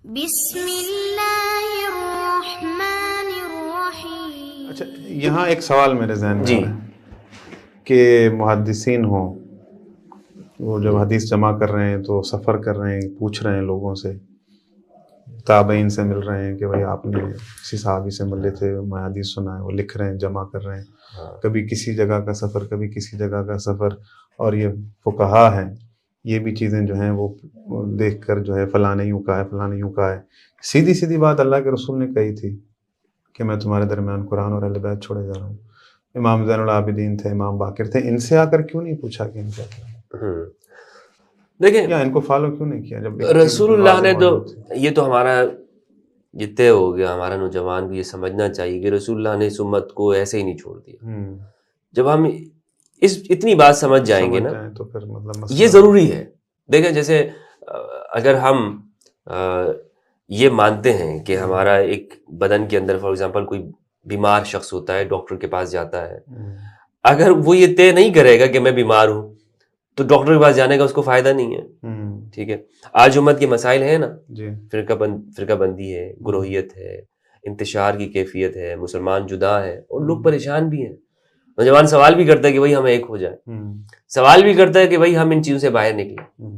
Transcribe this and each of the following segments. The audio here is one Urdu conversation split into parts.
بسم اللہ الرحمن الرحیم. اچھا، یہاں ایک سوال میرے ذہن میں ہے کہ محدثین ہوں، وہ جب حدیث جمع کر رہے ہیں تو سفر کر رہے ہیں، پوچھ رہے ہیں لوگوں سے، تابعین سے مل رہے ہیں کہ بھائی آپ نے کسی صحابی سے ملے تھے، میں حدیث سنا ہے، وہ لکھ رہے ہیں، جمع کر رہے ہیں، کبھی کسی جگہ کا سفر، کبھی کسی جگہ کا سفر، اور یہ فقہا ہیں، یہ بھی چیزیں جو ہیں وہ دیکھ کر جو ہے فلاں نے یوں کہا ہے، فلاں نے یوں کہا ہے. سیدھی سیدھی بات اللہ کے رسول نے کہی تھی کہ میں تمہارے درمیان قرآن اور اہل بیت چھوڑے جا رہا ہوں. امام زین العابدین تھے، امام باقر تھے، ان سے آ کر کیوں نہیں پوچھا کہ ان کا کیا، دیکھیں یا ان کو فالو کیوں نہیں کیا جب رسول اللہ نے تو یہ تو ہمارا یہ طے ہو گیا، ہمارا نوجوان بھی یہ سمجھنا چاہیے کہ رسول اللہ نے اس امت کو ایسے ہی نہیں چھوڑ دیا. جب ہم اتنی بات سمجھ جائیں گے نا تو پھر مطلب یہ ضروری ہے. دیکھیں جیسے اگر ہم یہ مانتے ہیں کہ ہمارا ایک بدن کے اندر فار ایگزامپل کوئی بیمار شخص ہوتا ہے، ڈاکٹر کے پاس جاتا ہے، اگر وہ یہ طے نہیں کرے گا کہ میں بیمار ہوں تو ڈاکٹر کے پاس جانے کا اس کو فائدہ نہیں ہے. ٹھیک ہے، آج امت کے مسائل ہیں نا، فرقہ بندی ہے، گروہیت ہے، انتشار کی کیفیت ہے، مسلمان جدا ہے اور لوگ پریشان بھی ہیں. نوجوان سوال بھی کرتا ہے کہ بھائی ہم ایک ہو جائیں، سوال بھی کرتا ہے کہ بھائی ہم ان چیزوں سے باہر نکلیں.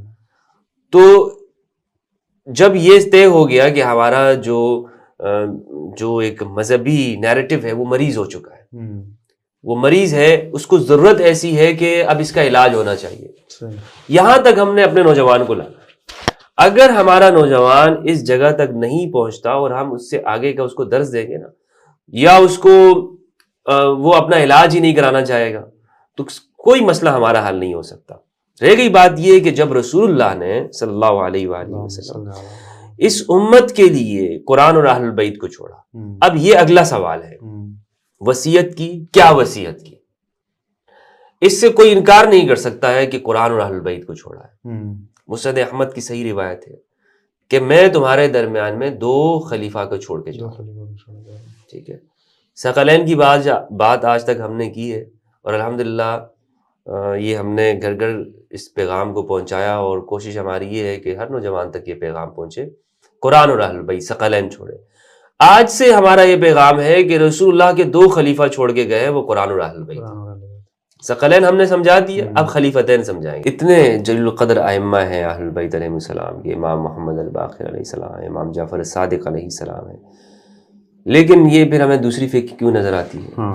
تو جب یہ طے ہو گیا کہ ہمارا جو ایک مذہبی نیریٹو ہے وہ مریض ہو چکا ہے، وہ مریض ہے، اس کو ضرورت ایسی ہے کہ اب اس کا علاج ہونا چاہیے، یہاں تک ہم نے اپنے نوجوان کو لانا. اگر ہمارا نوجوان اس جگہ تک نہیں پہنچتا اور ہم اس سے آگے کا اس کو درس دیں گے نا، یا اس کو وہ اپنا علاج ہی نہیں کرانا چاہے گا، تو کوئی مسئلہ ہمارا حل نہیں ہو سکتا. رہ گئی بات یہ کہ جب رسول اللہ نے صلی اللہ علیہ وآلہ وسلم اس امت کے لیے قرآن اور اہل البیت کو چھوڑا، اب یہ اگلا سوال ہے وصیت کی. کیا وصیت کی؟ اس سے کوئی انکار نہیں کر سکتا ہے کہ قرآن اور اہل البیت کو چھوڑا ہے. مسند احمد کی صحیح روایت ہے کہ میں تمہارے درمیان میں 2 خلیفہ کو چھوڑ کے جاؤں. ٹھیک ہے، ثقلین کی بات آج تک ہم نے کی ہے، اور الحمدللہ یہ ہم نے گھر گھر اس پیغام کو پہنچایا، اور کوشش ہماری یہ ہے کہ ہر نوجوان تک یہ پیغام پہنچے، قرآن اور اہل بیت ثقلین چھوڑے. آج سے ہمارا یہ پیغام ہے کہ رسول اللہ کے 2 خلیفہ چھوڑ کے گئے، وہ قرآن اور اہل بیت. ثقلین ہم نے سمجھا دیا، اب خلیفتین سمجھائیں گے. اتنے جلیل القدر ائمہ ہیں اہل بیت علیہ السلام کے، امام محمد الباقر علیہ السلام، امام جعفر الصادق علیہ السلام ہیں، لیکن یہ پھر ہمیں دوسری فقہ کیوں نظر آتی ہے؟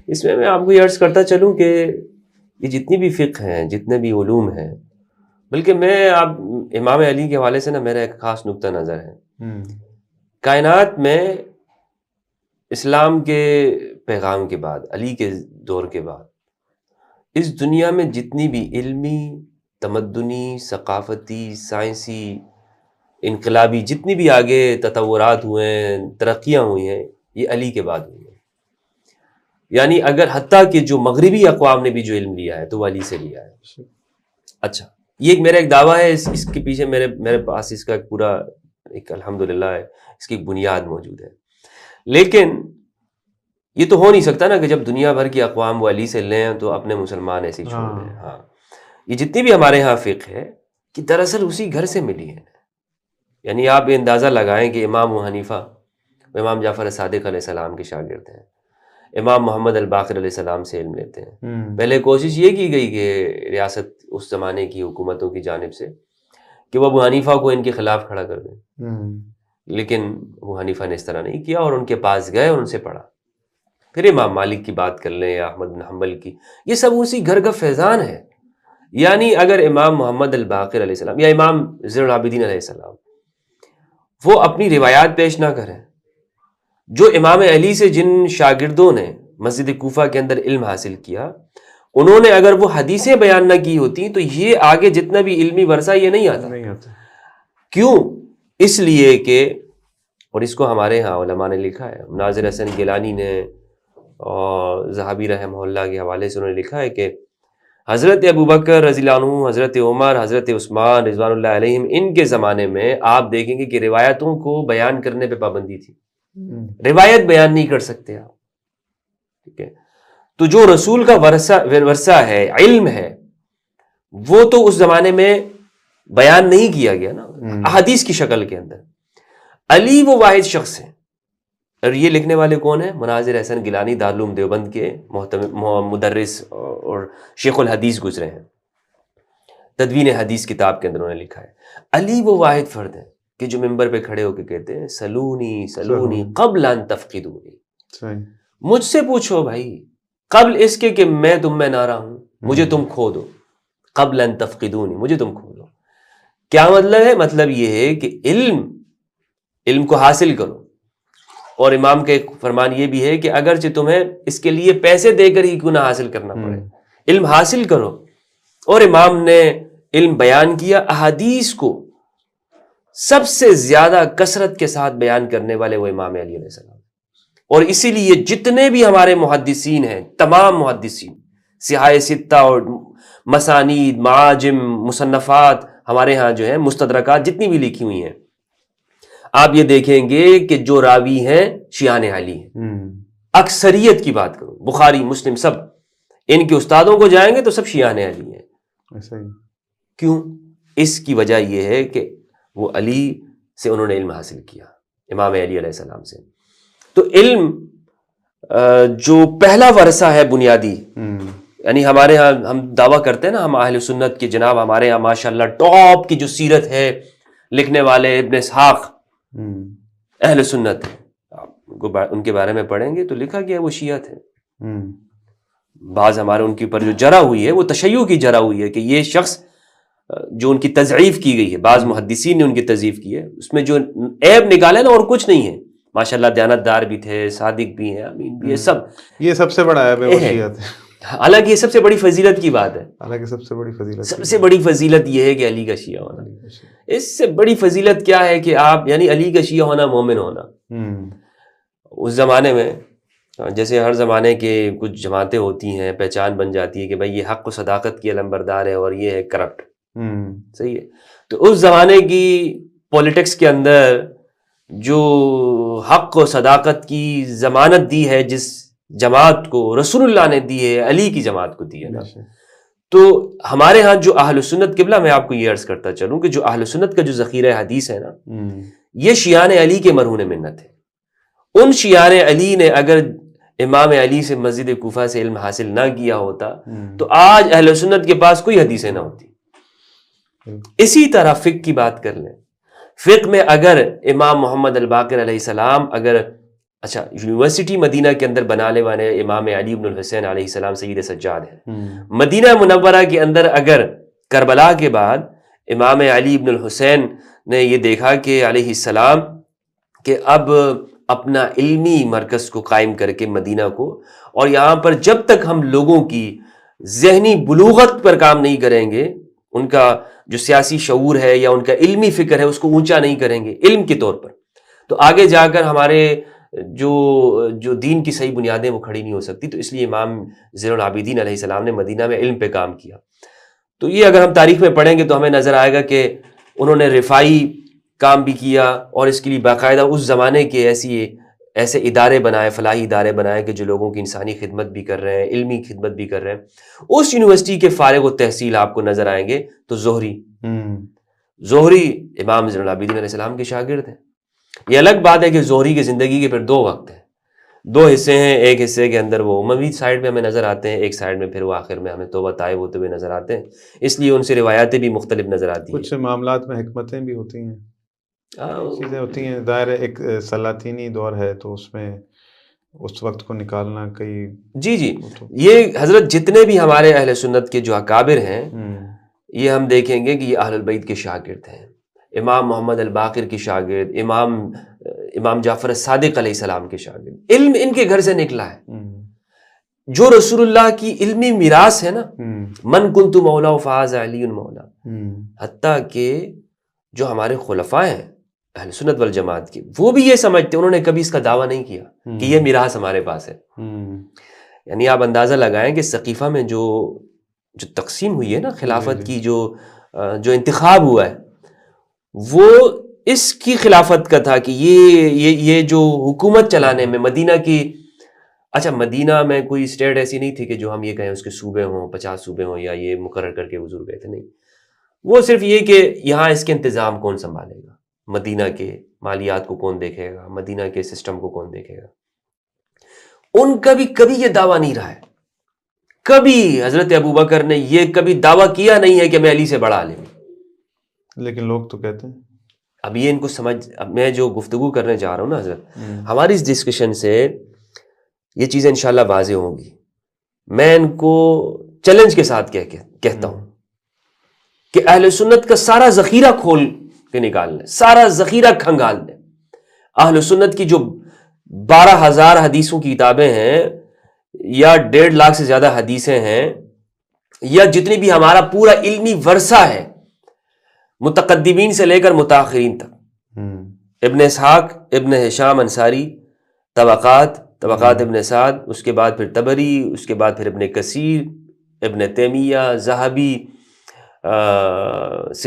اس میں آپ کو یہ عرض کرتا چلوں کہ یہ جتنی بھی فقہ ہیں، جتنے بھی علوم ہیں، بلکہ میں آپ امام علی کے حوالے سے نا میرا ایک خاص نقطہ نظر ہے. کائنات میں اسلام کے پیغام کے بعد، علی کے دور کے بعد، اس دنیا میں جتنی بھی علمی، تمدنی، ثقافتی، سائنسی، انقلابی جتنی بھی آگے تطورات ہوئے ہیں، ترقیاں ہوئی ہیں، یہ علی کے بعد ہوئی ہیں. یعنی اگر حتیٰ کہ جو مغربی اقوام نے بھی جو علم لیا ہے تو وہ علی سے لیا ہے. اچھا، یہ میرا ایک دعویٰ ہے، اس کے پیچھے میرے پاس اس کا پورا ایک الحمدللہ ہے، اس کی بنیاد موجود ہے. لیکن یہ تو ہو نہیں سکتا نا کہ جب دنیا بھر کی اقوام وہ علی سے لیں تو اپنے مسلمان ایسے ہی چھوڑ دیں. ہاں، یہ جتنی بھی ہمارے ہاں فقہ ہے کہ دراصل اسی گھر سے ملی ہے. یعنی آپ یہ اندازہ لگائیں کہ امام ابو حنیفہ امام جعفر صادق علیہ السلام کے شاگرد ہیں، امام محمد الباقر علیہ السلام سے علم لیتے ہیں. پہلے کوشش یہ کی گئی کہ ریاست اس زمانے کی حکومتوں کی جانب سے کہ وہ ابو حنیفہ کو ان کے خلاف کھڑا کر دیں، لیکن ابو حنیفہ نے اس طرح نہیں کیا، اور ان کے پاس گئے اور ان سے پڑھا. پھر امام مالک کی بات کر لیں یا احمد بن حنبل کی، یہ سب اسی گھر کا فیضان ہے. یعنی اگر امام محمد الباقر علیہ السلام یا امام زین العابدین علیہ السلام وہ اپنی روایات پیش نہ کریں، جو امام علی سے جن شاگردوں نے مسجد کوفہ کے اندر علم حاصل کیا، انہوں نے اگر وہ حدیثیں بیان نہ کی ہوتی تو یہ آگے جتنا بھی علمی ورثہ یہ نہیں آتا. کیوں؟ اس لیے کہ، اور اس کو ہمارے ہاں علماء نے لکھا ہے، ناظر حسن گیلانی نے اور ذہبی رحمہ اللہ کے حوالے سے انہوں نے لکھا ہے کہ حضرت ابوبکر رضی اللہ عنہ، حضرت عمر، حضرت عثمان رضوان اللہ علیہم، ان کے زمانے میں آپ دیکھیں گے کہ روایتوں کو بیان کرنے پہ پابندی تھی. روایت بیان نہیں کر سکتے آپ. ٹھیک ہے، تو جو رسول کا ورثہ ہے، علم ہے، وہ تو اس زمانے میں بیان نہیں کیا گیا نا احادیث کی شکل کے اندر. علی وہ واحد شخص ہے. اور یہ لکھنے والے کون ہیں؟ مناظر احسن گیلانی دارالعلوم دیوبند کے مدرس اور شیخ الحدیث گزرے ہیں. تدوین حدیث کتاب کے اندر انہوں نے لکھا ہے علی وہ واحد فرد ہے کہ جو ممبر پہ کھڑے ہو کے کہتے ہیں سلونی سلونی قبل ان تفقدونی، مجھ سے پوچھو بھائی قبل اس کے کہ میں تم میں نہ رہا ہوں، مجھے تم کھو دو. قبل ان تفقدونی، مجھے تم کھو دو. کیا مطلب ہے؟ مطلب یہ ہے کہ علم کو حاصل کرو. اور امام کا ایک فرمان یہ بھی ہے کہ اگرچہ تمہیں اس کے لیے پیسے دے کر ہی کیوں نہ حاصل کرنا پڑے، علم حاصل کرو. اور امام نے علم بیان کیا. احادیث کو سب سے زیادہ کثرت کے ساتھ بیان کرنے والے وہ امام علی علیہ السلام. اور اسی لیے جتنے بھی ہمارے محدثین ہیں، تمام محدثین، صحاح ستہ اور مسانید، معاجم، مصنفات ہمارے ہاں جو ہیں، مستدرکات جتنی بھی لکھی ہوئی ہیں، آپ یہ دیکھیں گے کہ جو راوی ہیں شیعان علی ہیں. اکثریت کی بات کروں، بخاری مسلم سب ان کے استادوں کو جائیں گے تو سب شیعان علی ہیں. ایسا ہی کیوں؟ اس کی وجہ یہ ہے کہ وہ علی سے انہوں نے علم حاصل کیا، امام علی علیہ السلام سے. تو علم جو پہلا ورثہ ہے بنیادی، یعنی ہمارے ہاں ہم دعویٰ کرتے ہیں نا ہم اہل سنت کی، جناب ہمارے ہاں ماشاءاللہ ٹاپ کی جو سیرت ہے لکھنے والے ابن اسحاق اہل سنت ہے. ان کے بارے میں پڑھیں گے تو لکھا گیا وہ شیعہ تھے. بعض ہمارے ان کے اوپر جو جرح ہوئی ہے وہ تشیع کی جرح ہوئی ہے کہ یہ شخص جو ان کی تضعیف کی گئی ہے، بعض محدثین نے ان کی تضعیف کی ہے، اس میں جو عیب نکالے نا اور کچھ نہیں ہے. ماشاءاللہ دیانت دار بھی تھے، صادق بھی ہیں، امین بھی ہے، یہ سب سے بڑا عیب ہے وہ شیعہ تھے. حالانکہ یہ سب سے بڑی فضیلت کی بات ہے. حالانکہ سب سے بڑی فضیلت یہ ہے کہ علی کا شیعہ ہونا. اس سے بڑی فضیلت کیا ہے کہ آپ یعنی علی کا شیعہ ہونا مومن ہونا. اس زمانے میں جیسے ہر زمانے کے کچھ جماعتیں ہوتی ہیں، پہچان بن جاتی ہے کہ بھائی یہ حق و صداقت کی علمبردار ہے اور یہ ہے کرپٹ. صحیح ہے. تو اس زمانے کی پولیٹکس کے اندر جو حق و صداقت کی ضمانت دی ہے، جس جماعت کو رسول اللہ نے دی ہے، علی کی جماعت کو دی ہے نا. تو ہمارے ہاں جو اہل سنت، قبلہ میں آپ کو یہ عرض کرتا چلوں کہ جو اہل سنت کا جو ذخیرہ حدیث ہے نا، یہ شیعان علی کے مرہون منت ہے. ان شیعان علی نے اگر امام علی سے مسجد کوفہ سے علم حاصل نہ کیا ہوتا تو آج اہل سنت کے پاس کوئی حدیثیں نہ ہوتی. اسی طرح فقہ کی بات کر لیں. فقہ میں اگر امام محمد الباقر علیہ السلام اگر یونیورسٹی مدینہ کے اندر بنانے والے امام علی بن الحسین علیہ السلام سید سجاد ہیں. مدینہ منورہ کے اندر اگر کربلا کے بعد امام علی بن الحسین نے یہ دیکھا کہ علیہ السلام کہ اب اپنا علمی مرکز کو قائم کر کے مدینہ کو، اور یہاں پر جب تک ہم لوگوں کی ذہنی بلوغت پر کام نہیں کریں گے، ان کا جو سیاسی شعور ہے یا ان کا علمی فکر ہے اس کو اونچا نہیں کریں گے علم کے طور پر، تو آگے جا کر ہمارے جو دین کی صحیح بنیادیں وہ کھڑی نہیں ہو سکتی. تو اس لیے امام زین العابدین علیہ السلام نے مدینہ میں علم پہ کام کیا. تو یہ اگر ہم تاریخ میں پڑھیں گے تو ہمیں نظر آئے گا کہ انہوں نے رفاعی کام بھی کیا، اور اس کے لیے باقاعدہ اس زمانے کے ایسے ادارے بنائے، فلاحی ادارے بنائے کہ جو لوگوں کی انسانی خدمت بھی کر رہے ہیں، علمی خدمت بھی کر رہے ہیں. اس یونیورسٹی کے فارغ التحصیل آپ کو نظر آئیں گے تو زہری امام زین العابدین علیہ السلام کے شاگرد ہیں. یہ الگ بات ہے کہ زہری کی زندگی کے پھر 2 وقت ہیں، 2 حصے ہیں. ایک حصے کے اندر وہ اموی سائڈ میں ہمیں نظر آتے ہیں، ایک سائڈ میں پھر وہ آخر میں ہمیں توبہ طائب ہوتے ہوئے نظر آتے ہیں. اس لیے ان سے روایتیں بھی مختلف نظر آتی ہیں. کچھ معاملات میں حکمتیں بھی ہوتی ہیں، چیزیں ہوتی ہیں. ظاہر ایک سلاطینی دور ہے تو اس میں اس وقت کو نکالنا کئی جی یہ حضرت جتنے بھی ہمارے اہل سنت کے جو اکابر ہیں، یہ ہم دیکھیں گے کہ یہ اہل البیت کے شاگرد ہیں. امام محمد الباقر کی شاگرد، امام جعفر الصادق علیہ السلام کے شاگرد. علم ان کے گھر سے نکلا ہے. جو رسول اللہ کی علمی میراث ہے نا، من کنت مولا فاز علی مولا، حتیٰ کہ جو ہمارے خلفاء ہیں اہل سنت والجماعت کے، وہ بھی یہ سمجھتے، انہوں نے کبھی اس کا دعویٰ نہیں کیا کہ یہ میراث ہمارے پاس ہے. یعنی آپ اندازہ لگائیں کہ سقیفہ میں جو تقسیم ہوئی ہے نا، خلافت کی جو انتخاب ہوا ہے، وہ اس کی خلافت کا تھا کہ یہ جو حکومت چلانے میں مدینہ کی، مدینہ میں کوئی اسٹیٹ ایسی نہیں تھی کہ جو ہم یہ کہیں اس کے صوبے ہوں، 50 صوبے ہوں، یا یہ مقرر کر کے حضور گئے تھے. نہیں، وہ صرف یہ کہ یہاں اس کے انتظام کون سنبھالے گا، مدینہ کے مالیات کو کون دیکھے گا، مدینہ کے سسٹم کو کون دیکھے گا. ان کا بھی کبھی یہ دعویٰ نہیں رہا ہے، کبھی حضرت ابوبکر نے یہ کبھی دعویٰ کیا نہیں ہے کہ میں علی سے بڑا عالم ہوں. لیکن لوگ تو کہتے ہیں. اب یہ ان کو سمجھ، اب میں جو گفتگو کرنے جا رہا ہوں نا حضرت، ہماری اس ڈسکشن سے یہ چیزیں انشاءاللہ واضح ہوں گی. میں ان کو چیلنج کے ساتھ کہتا ہوں کہ اہل سنت کا سارا ذخیرہ کھول کے نکال لیں، سارا ذخیرہ کھنگال لیں. اہل سنت کی جو 12,000 حدیثوں کی کتابیں ہیں، یا 1.5 لاکھ سے زیادہ حدیثیں ہیں، یا جتنی بھی ہمارا پورا علمی ورثہ ہے متقدمین سے لے کر متاخرین تک، ابن اسحاق، ابن ہشام انصاری، طبقات ابن سعد، اس کے بعد پھر طبری، اس کے بعد پھر ابن کثیر، ابن تیمیہ، ذہبی،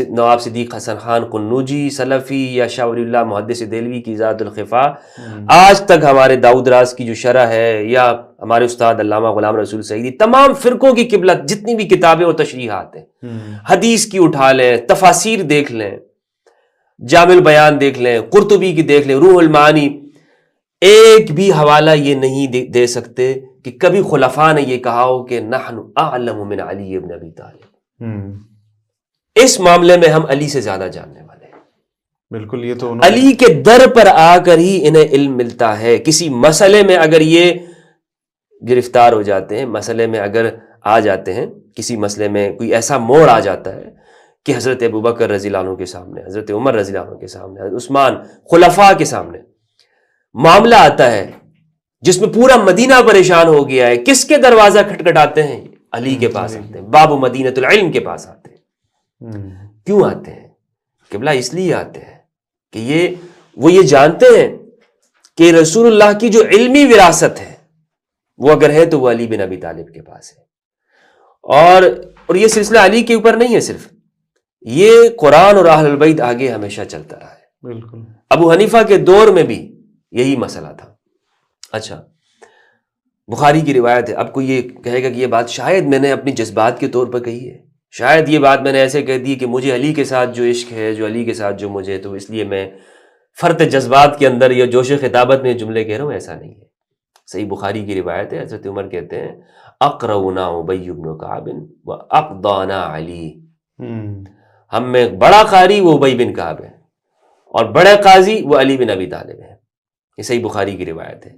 نواب صدیق حسن خان قنوجی سلفی، یا شاہ ولی اللہ محدث دہلوی کی ذات الخفا، آج تک ہمارے داؤد راز کی جو شرح ہے، یا ہمارے استاد علامہ غلام رسول سعیدی، تمام فرقوں کی قبلت جتنی بھی کتابیں اور تشریحات ہیں، حدیث کی اٹھا لیں، تفاسیر دیکھ لیں، جامع البیان دیکھ لیں، قرطبی کی دیکھ لیں، روح المعانی، ایک بھی حوالہ یہ نہیں دے سکتے کہ کبھی خلفاء نے یہ کہا ہو کہ نحن اعلم من علی ابن ابی طالب، اس معاملے میں ہم علی سے زیادہ جاننے والے ہیں. بالکل. یہ تو علی کے در پر آ کر ہی انہیں علم ملتا ہے. کسی مسئلے میں اگر یہ گرفتار ہو جاتے ہیں، مسئلے میں اگر آ جاتے ہیں، کسی مسئلے میں کوئی ایسا موڑ آ جاتا ہے کہ حضرت ابوبکر رضی اللہ عنہ کے سامنے، حضرت عمر رضی اللہ عنہ کے سامنے، حضرت عثمان، خلفاء کے سامنے معاملہ آتا ہے جس میں پورا مدینہ پریشان ہو گیا ہے، کس کے دروازہ کھٹکھٹاتے ہیں؟ علی کے پاس آتے ہیں، باب مدینۃ العلم کے پاس آتے ہیں. کیوں آتے ہیں؟ قبلہ اس لیے آتے ہیں کہ وہ یہ جانتے ہیں کہ رسول اللہ کی جو علمی وراثت ہے وہ اگر ہے تو وہ علی بن ابی طالب کے پاس ہے. اور یہ سلسلہ علی کے اوپر نہیں ہے صرف، یہ قرآن اور اہل البیت آگے ہمیشہ چلتا رہا ہے. بالکل. ابو حنیفہ کے دور میں بھی یہی مسئلہ تھا. اچھا، بخاری کی روایت ہے. اب کوئی یہ کہے گا کہ یہ بات شاید میں نے اپنی جذبات کے طور پر کہی ہے، شاید یہ بات میں نے ایسے کہہ دی کہ مجھے علی کے ساتھ جو عشق ہے، جو علی کے ساتھ جو مجھے، تو اس لیے میں فرط جذبات کے اندر یا جوش خطابت میں جملے کہہ رہا ہوں. ایسا نہیں ہے. صحیح بخاری کی روایت ہے، حضرت عمر کہتے ہیں اقرؤنا ابی بن کعب واقضانا علی، ہم میں بڑا قاری وہ ابی بن کعب ہے اور بڑے قاضی وہ علی بن ابی طالب ہے. یہ صحیح بخاری کی روایت ہے.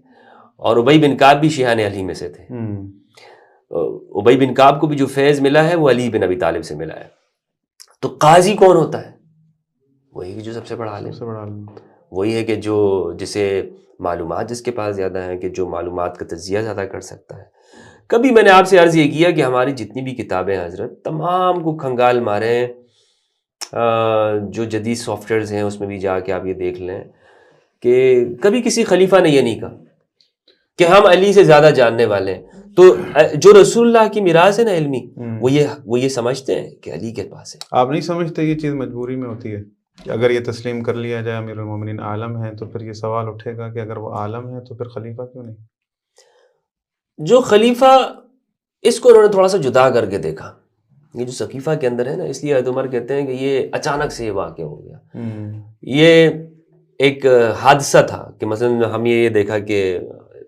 اور ابی بن کعب بھی شیعان علی میں سے تھے. ابی بن کعب کو بھی جو فیض ملا ہے وہ علی بن ابی طالب سے ملا ہے. تو قاضی کون ہوتا ہے؟ وہی کہ جو سب سے بڑا عالم، وہی ہے کہ جسے معلومات جس کے پاس زیادہ ہیں، کہ جو معلومات کا تجزیہ زیادہ کر سکتا ہے. کبھی میں نے آپ سے عرض یہ کیا کہ ہماری جتنی بھی کتابیں ہیں حضرت، تمام کو کھنگال ماریں، جو جدید سافٹ ویئرز ہیں اس میں بھی جا کے آپ یہ دیکھ لیں کہ کبھی کسی خلیفہ نے یہ نہیں کہا کہ ہم علی سے زیادہ جاننے والے ہیں. تو جو رسول اللہ کی میراث ہے نا علمی، وہ یہ سمجھتے ہیں کہ علی کے پاس ہے. آپ نہیں سمجھتے یہ چیز مجبوری میں ہوتی ہے کہ اگر یہ تسلیم کر لیا جائے امیر المومنین عالم ہے، تو پھر یہ سوال اٹھے گا کہ اگر وہ عالم ہے تو پھر خلیفہ کیوں نہیں؟ جو خلیفہ، اس کو انہوں نے تھوڑا سا جدا کر کے دیکھا. یہ جو سقیفہ کے اندر ہے نا، اس لیے حضرت عمر کہتے ہیں کہ یہ اچانک سے یہ واقع ہو گیا. یہ ایک حادثہ تھا کہ مثلا ہم یہ دیکھا کہ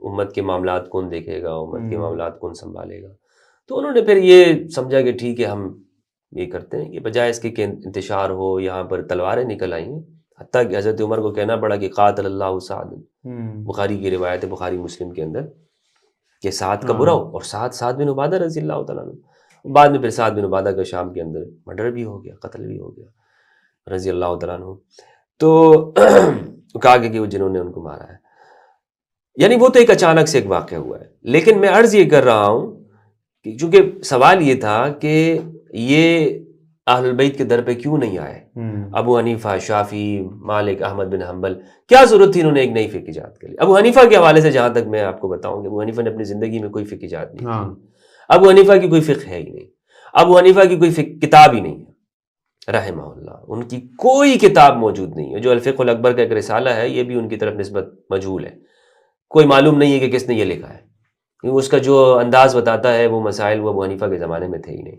امت کے معاملات کون دیکھے گا، امت کے معاملات کون سنبھالے گا. تو انہوں نے پھر یہ سمجھا کہ ٹھیک ہے ہم یہ کرتے ہیں کہ بجائے اس کے کہ انتشار ہو، یہاں پر تلواریں نکل آئیں. حتیٰ کہ حضرت عمر کو کہنا پڑا کہ قاتل اللہ سعد، بخاری کی روایت ہے، بخاری مسلم کے اندر، کہ سعد کا برا ہو. اور سعد بن عبادہ رضی اللہ تعالیٰ عنہ، بعد میں پھر سعد بن عبادہ کا شام کے اندر مرڈر بھی ہو گیا، قتل بھی ہو گیا رضی اللہ تعالیٰ عنہ. تو کہا کہ وہ جنہوں نے ان کو مارا ہے. یعنی وہ تو ایک اچانک سے ایک واقعہ ہوا ہے. لیکن میں عرض یہ کر رہا ہوں کہ چونکہ سوال یہ تھا کہ یہ اہل البیت کے در پہ کیوں نہیں آئے؟ ابو حنیفہ، شافعی، مالک، احمد بن حنبل، کیا ضرورت تھی انہوں نے ایک نئی فقہ ایجاد کر لی؟ ابو حنیفہ کے حوالے سے جہاں تک میں آپ کو بتاؤں کہ ابو حنیفہ نے اپنی زندگی میں کوئی فقہ ایجاد نہیں کی. ابو حنیفہ کی کوئی فقہ ہے ہی نہیں، ابو حنیفہ کی کوئی کتاب ہی نہیں ہے رحمہ اللہ. ان کی کوئی کتاب موجود نہیں ہے. جو الفقہ الاکبر کا ایک رسالہ ہے، یہ بھی ان کی طرف نسبت مجہول ہے. کوئی معلوم نہیں ہے کہ کس نے یہ لکھا ہے، کیونکہ اس کا جو انداز بتاتا ہے وہ مسائل وہ ابو حنیفہ کے زمانے میں تھے ہی نہیں.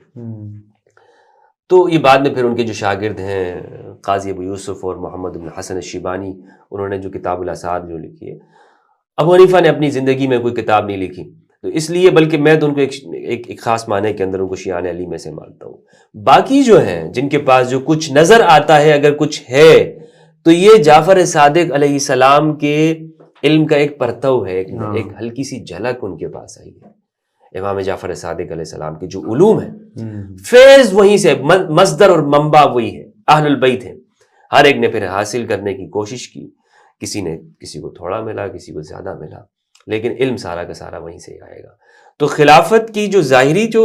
تو یہ بعد میں پھر ان کے جو شاگرد ہیں قاضی ابو یوسف اور محمد بن حسن الشیبانی، انہوں نے جو کتاب الاثار جو لکھی ہے. ابو حنیفہ نے اپنی زندگی میں کوئی کتاب نہیں لکھی، تو اس لیے بلکہ میں تو ان کو ایک خاص معنی کے اندر ان کو شیعان علی میں سے مانتا ہوں. باقی جو ہیں جن کے پاس جو کچھ نظر آتا ہے، اگر کچھ ہے تو یہ جعفر صادق علیہ السلام کے علم کا ایک پرتو ہے، ایک ہلکی سی جھلک ان کے پاس آئی ہے. امام جعفر صادق علیہ السلام کے جو علوم ہیں، فیض وہیں سے، مصدر اور منبع وہی ہے، اہل البیت ہیں. ہر ایک نے پھر حاصل کرنے کی کوشش کی، کسی کو تھوڑا ملا، کسی کو زیادہ ملا، لیکن علم سارا کا سارا وہیں سے آئے گا. تو خلافت کی جو ظاہری جو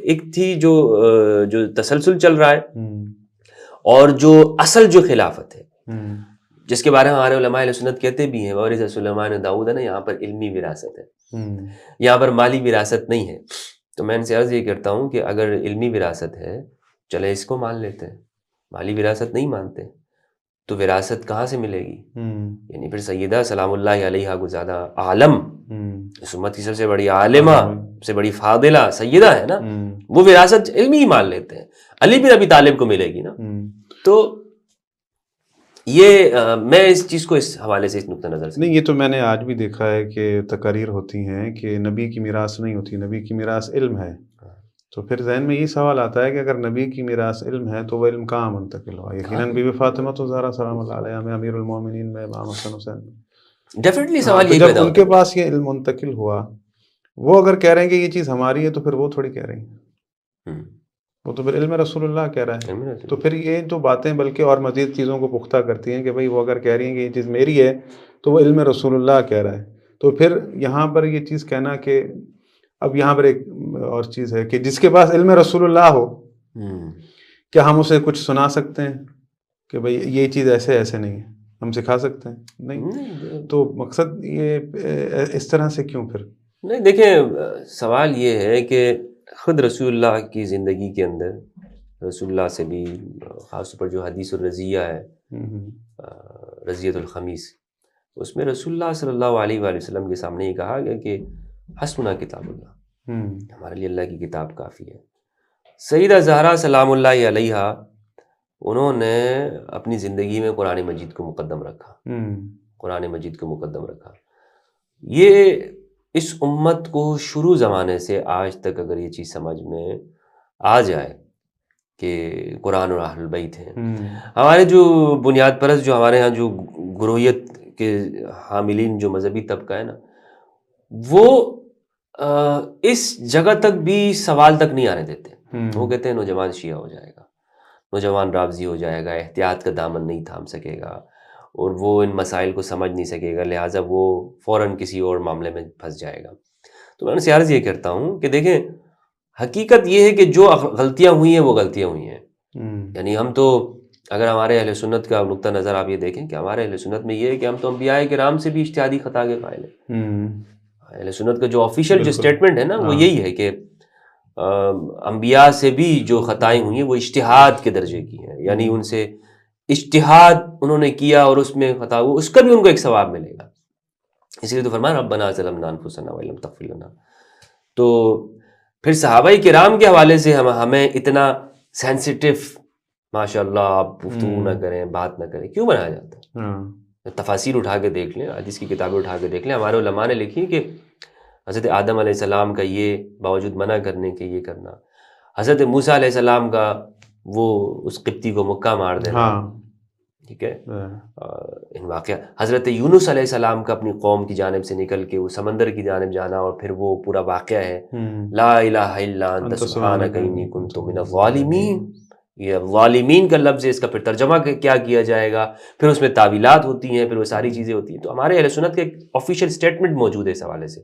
ایک تھی جو تسلسل چل رہا ہے، اور جو اصل جو خلافت ہے جس کے بارے میں ہمارے علماء اہل سنت کہتے بھی ہیں وارث سلیمان داؤد ہے نا، یہاں پر علمی وراثت ہے، یہاں پر مالی وراثت نہیں ہے. تو میں ان سے عرض یہ کرتا ہوں کہ اگر علمی وراثت ہے چلے اس کو مان لیتے ہیں، مالی وراثت نہیں مانتے تو وراثت کہاں سے ملے گی؟ یعنی پھر سیدہ سلام اللہ علیہا کو زیادہ عالم، اس امت کی سب سے بڑی عالمہ، سب سے بڑی فاضلہ سیدہ ہے نا، وہ وراثت علمی ہی مان لیتے ہیں، علی بن ابی طالب کو ملے گی نا. تو یہ میں اس چیز کو اس حوالے سے اس نقطہ نظر سے نہیں، یہ تو میں نے آج بھی دیکھا ہے کہ تقاریر ہوتی ہیں کہ نبی کی میراث نہیں ہوتی، نبی کی میراث علم ہے. تو پھر ذہن میں یہ سوال آتا ہے کہ اگر نبی کی میراث علم ہے تو وہ علم کہاں منتقل ہوا؟ یقیناً بی بی فاطمہ تو زہرا سلام اللہ علیہا میں، امیر المومنین میں، امام حسن حسین میں، ڈیفینیٹلی سوال یہی جب پیدا ان کے پاس یہ علم منتقل ہوا، وہ اگر کہہ رہے ہیں کہ یہ چیز ہماری ہے تو پھر وہ تھوڑی کہہ رہی ہیں، وہ تو پھر علم رسول اللہ کہہ رہا ہے. تو پھر یہ تو باتیں بلکہ اور مزید چیزوں کو پختہ کرتی ہیں کہ بھئی وہ اگر کہہ رہی ہیں کہ یہ چیز میری ہے تو وہ علم رسول اللہ کہہ رہا ہے. تو پھر یہاں پر یہ چیز کہنا کہ اب یہاں پر ایک اور چیز ہے کہ جس کے پاس علم رسول اللہ ہو، کیا ہم اسے کچھ سنا سکتے ہیں کہ بھئی یہ چیز ایسے ایسے نہیں ہے، ہم سکھا سکتے ہیں؟ نہیں. تو مقصد یہ اس طرح سے کیوں پھر؟ نہیں، دیکھیں سوال یہ ہے کہ خود رسول اللہ کی زندگی کے اندر، رسول اللہ سے بھی خاص طور پر جو حدیث الرضیہ ہے، رضیۃ الخمیس، اس میں رسول اللہ صلی اللہ علیہ وآلہ وسلم کے سامنے یہ کہا گیا کہ حسبنا کتاب اللہ، ہمارے لیے اللہ کی کتاب کافی ہے. سیدہ زہرا سلام اللہ علیہا، انہوں نے اپنی زندگی میں قرآن مجید کو مقدم رکھا، قرآن مجید کو مقدم رکھا. یہ اس امت کو شروع زمانے سے آج تک اگر یہ چیز سمجھ میں آ جائے کہ قرآن اور اہل البیت ہیں، ہمارے جو بنیاد پرست جو ہمارے ہاں جو گروہیت کے حاملین جو مذہبی طبقہ ہے نا، وہ اس جگہ تک بھی سوال تک نہیں آنے دیتے. وہ کہتے ہیں نوجوان شیعہ ہو جائے گا، نوجوان رافضی ہو جائے گا، احتیاط کا دامن نہیں تھام سکے گا اور وہ ان مسائل کو سمجھ نہیں سکے گا، لہٰذا وہ فوراً کسی اور معاملے میں پھنس جائے گا. تو میں ان سے عرض یہ کرتا ہوں کہ دیکھیں حقیقت یہ ہے کہ جو غلطیاں ہوئی ہیں وہ غلطیاں ہوئی ہیں. یعنی ہم تو اگر ہمارے اہل سنت کا نقطہ نظر آپ یہ دیکھیں کہ ہمارے اہل سنت میں یہ ہے کہ ہم تو انبیاء کرام سے بھی اجتہادی خطا کے قائل ہیں. اہل سنت کا جو آفیشیل جو اسٹیٹمنٹ ہے نا وہ یہی ہے کہ انبیاء سے بھی جو خطائیں ہوئی ہیں وہ اجتہاد کے درجے کی ہیں، یعنی ان سے اجتہاد انہوں نے کیا اور اس میں خطا ہوا، اس کا بھی ان کو ایک ثواب ملے گا. اس لیے تو فرمایا ربنا ظلمنا انفسنا وان لم تغفر لنا. تو پھر صحابہ کرام کے حوالے سے ہمیں اتنا سینسیٹیو ماشاء اللہ آپ گفتگو نہ کریں، بات نہ کریں، کیوں بنایا جاتا ہے؟ تفاسیر اٹھا کے دیکھ لیں، حدیث کی کتابیں اٹھا کے دیکھ لیں، ہمارے علماء نے لکھی کہ حضرت آدم علیہ السلام کا یہ باوجود منع کرنے کے یہ کرنا، حضرت موسیٰ علیہ السلام کا وہ اس قبطی کو مکہ مار دینا، ٹھیک ہے، ان واقعہ حضرت یونس علیہ السلام کا اپنی قوم کی جانب سے نکل کے وہ سمندر کی جانب جانا، اور پھر وہ پورا واقعہ ہے لا الہ الا انت سبحانک انی کنت من الظالمین. یہ ظالمین کا لفظ ہے، اس کا پھر ترجمہ کیا کیا جائے گا، پھر اس میں تعویلات ہوتی ہیں، پھر وہ ساری چیزیں ہوتی ہیں. تو ہمارے اہل سنت کا ایک آفیشیل اسٹیٹمنٹ موجود ہے اس حوالے سے.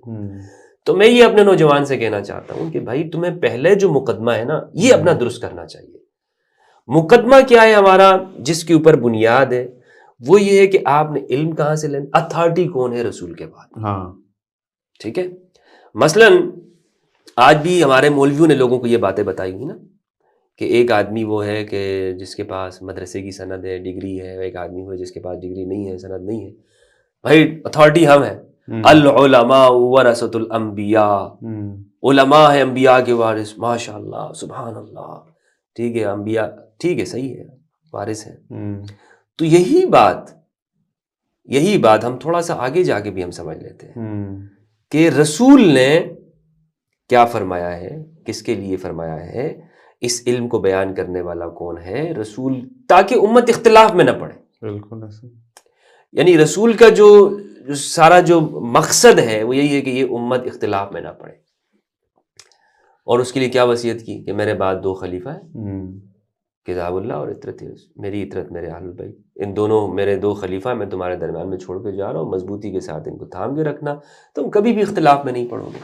تو میں یہ اپنے نوجوان سے کہنا چاہتا ہوں کہ بھائی تمہیں پہلے جو مقدمہ ہے نا یہ اپنا درست کرنا چاہیے. مقدمہ کیا ہے ہمارا جس کے اوپر بنیاد ہے؟ وہ یہ ہے کہ آپ نے علم کہاں سے لینا، اتھارٹی کون ہے رسول کے بعد. ٹھیک ہے، مثلا آج بھی ہمارے مولویوں نے لوگوں کو یہ باتیں بتائی ہوئی نا کہ ایک آدمی وہ ہے کہ جس کے پاس مدرسے کی سند ہے، ڈگری ہے، ایک آدمی وہ ہے جس کے پاس ڈگری نہیں ہے، سند نہیں ہے. بھائی اتھارٹی ہم ہیں، العلماء ورثۃ الانبیاء، علماء ہے انبیاء کے وارث، ماشاء اللہ سبحان اللہ، ٹھیک ہے، انبیاء ٹھیک ہے، صحیح ہے، وارث ہیں. ہوں، تو یہی بات ہم تھوڑا سا آگے جا کے بھی ہم سمجھ لیتے ہیں ہوں، کہ رسول نے کیا فرمایا ہے، کس کے لیے فرمایا ہے، اس علم کو بیان کرنے والا کون ہے رسول، تاکہ امت اختلاف میں نہ پڑے. بالکل ایسے. یعنی رسول کا جو سارا جو مقصد ہے وہ یہی ہے کہ یہ امت اختلاف میں نہ پڑے. اور اس کے لیے کیا وصیت کی کہ میرے بعد 2 خلیفہ ہیں، ہوں، کتاب اللہ اور اطرت میری اطرت میرے اہل البیت، ان دونوں میرے 2 خلیفہ میں تمہارے درمیان میں چھوڑ کے جا رہا ہوں، مضبوطی کے ساتھ ان کو تھام کے رکھنا، تم کبھی بھی اختلاف میں نہیں پڑو گے.